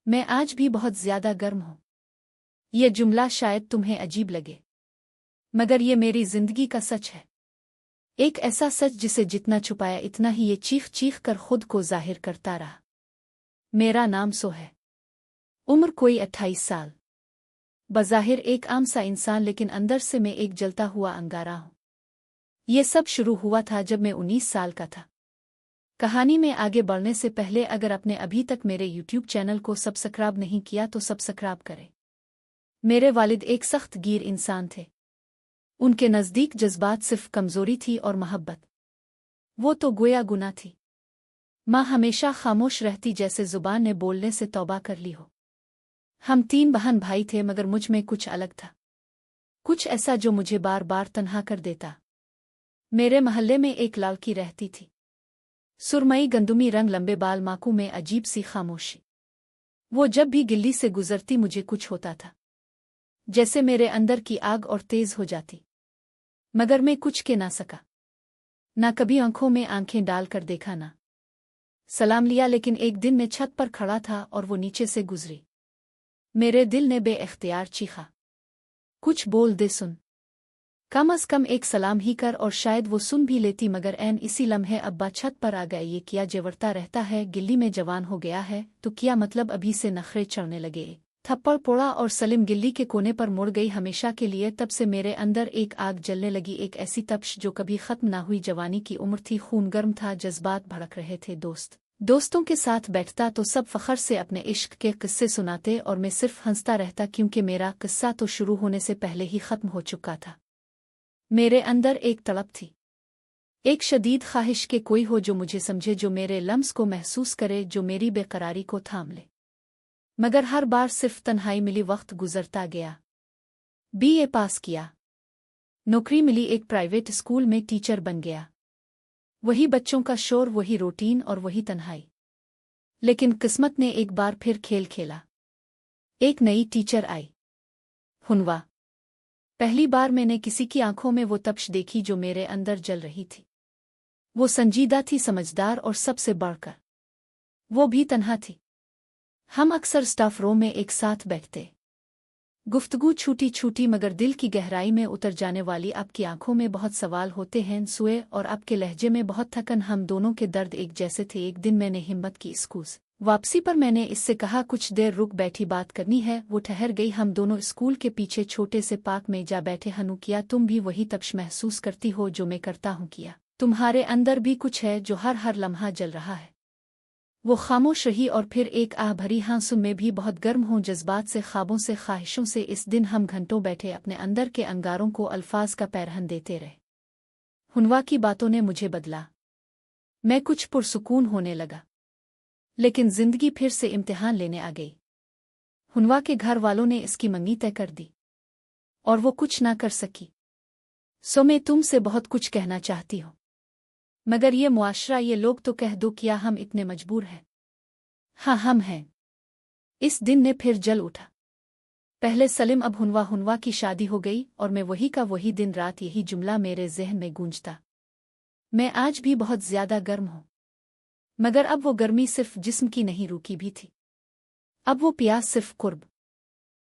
मैं आज भी बहुत ज्यादा गर्म हूं। ये जुमला शायद तुम्हें अजीब लगे, मगर ये मेरी जिंदगी का सच है। एक ऐसा सच जिसे जितना छुपाया इतना ही ये चीख चीख कर खुद को जाहिर करता रहा। मेरा नाम सो है। उम्र कोई 28 साल। बज़ाहिर एक आम सा इंसान, लेकिन अंदर से मैं एक जलता हुआ अंगारा हूं। ये सब शुरू हुआ था जब मैं 19 साल का था। कहानी में आगे बढ़ने से पहले अगर आपने अभी तक मेरे यूट्यूब चैनल को सब्सक्राइब नहीं किया तो सब्सक्राइब करें। मेरे वालिद एक सख्त गिर इंसान थे। उनके नज़दीक जज्बात सिर्फ कमज़ोरी थी और मोहब्बत वो तो गोया गुनाह थी। माँ हमेशा खामोश रहती, जैसे ज़ुबान ने बोलने से तौबा कर ली हो। हम 3 बहन भाई थे, मगर मुझ में कुछ अलग था, कुछ ऐसा जो मुझे बार बार तन्हा कर देता। मेरे महल्ले में एक लड़की रहती थी, सुरमई गंदुमी रंग, लंबे बाल, माकू में अजीब सी खामोशी। वो जब भी गिल्ली से गुजरती मुझे कुछ होता था, जैसे मेरे अंदर की आग और तेज हो जाती, मगर मैं कुछ कह ना सका। ना कभी आंखों में आंखें डालकर देखा, ना सलाम लिया। लेकिन एक दिन मैं छत पर खड़ा था और वो नीचे से गुजरी। मेरे दिल ने बेइख्तियार चीखा, कुछ बोल दे, सुन, कम अज कम एक सलाम ही कर। और शायद वो सुन भी लेती, मगर ऐन इसी लम्हे अब्बा छत पर आ गए। ये क्या जेवरता रहता है, गिल्ली में जवान हो गया है तो क्या मतलब अभी से नखरे चढ़ने लगे। थप्पड़ पोड़ा और सलीम गिल्ली के कोने पर मुड़ गई हमेशा के लिए। तब से मेरे अंदर एक आग जलने लगी, एक ऐसी तपश जो कभी खत्म ना हुई। जवानी की उम्र थी, खून गर्म था, जज्बात भड़क रहे थे। दोस्तों के साथ बैठता तो सब फखर से अपने इश्क के किस्से सुनाते और मैं सिर्फ हंसता रहता, क्योंकि मेरा किस्सा तो शुरू होने से पहले ही खत्म हो चुका था। मेरे अंदर एक तड़प थी, एक शदीद ख्वाहिश के कोई हो जो मुझे समझे, जो मेरे लम्स को महसूस करे, जो मेरी बेकरारी को थाम ले। मगर हर बार सिर्फ तन्हाई मिली। वक्त गुजरता गया, बीए पास किया, नौकरी मिली, एक प्राइवेट स्कूल में टीचर बन गया। वही बच्चों का शोर, वही रूटीन और वही तन्हाई। लेकिन किस्मत ने एक बार फिर खेल खेला। एक नई टीचर आई, हुनवा। पहली बार मैंने किसी की आंखों में वो तपश देखी जो मेरे अंदर जल रही थी। वो संजीदा थी, समझदार, और सबसे बढ़कर वो भी तन्हा थी। हम अक्सर स्टाफ रूम में एक साथ बैठते, गुफ्तगू छूटी छूटी मगर दिल की गहराई में उतर जाने वाली। आपकी आंखों में बहुत सवाल होते हैं, सुए, और आपके लहजे में बहुत थकन। हम दोनों के दर्द एक जैसे थे। एक दिन मैंने हिम्मत की, स्कूल वापसी पर मैंने इससे कहा, कुछ देर रुक, बैठी बात करनी है। वो ठहर गई। हम दोनों स्कूल के पीछे छोटे से पार्क में जा बैठे। हनु, किया तुम भी वही तपश महसूस करती हो जो मैं करता हूँ? किया तुम्हारे अंदर भी कुछ है जो हर लम्हा जल रहा है? वो खामोश रही और फिर एक आह भरी, हाँ सुन, मैं भी बहुत गर्म हूँ, जज्बात से, ख्वाबों से, ख्वाहिशों से। इस दिन हम घंटों बैठे, अपने अंदर के अंगारों को अल्फाज का पैरहन देते रहे। हुनवा की बातों ने मुझे बदला, मैं कुछ पुरसुकून होने लगा। लेकिन जिंदगी फिर से इम्तिहान लेने आ गई। हुनवा के घर वालों ने इसकी मंगनी तय कर दी और वो कुछ ना कर सकी। सो मैं तुमसे बहुत कुछ कहना चाहती हूँ, मगर ये मुआशरा, ये लोग तो कह दो, क्या हम इतने मजबूर हैं? हाँ, हम हैं। इस दिन ने फिर जल उठा। पहले सलीम, अब हुनवा। हुनवा की शादी हो गई और मैं वही का वही। दिन रात यही जुमला मेरे जहन में गूंजता, मैं आज भी बहुत ज्यादा गर्म हूँ। मगर अब वो गर्मी सिर्फ जिस्म की नहीं, रूह की भी थी। अब वो प्यास सिर्फ कुर्ब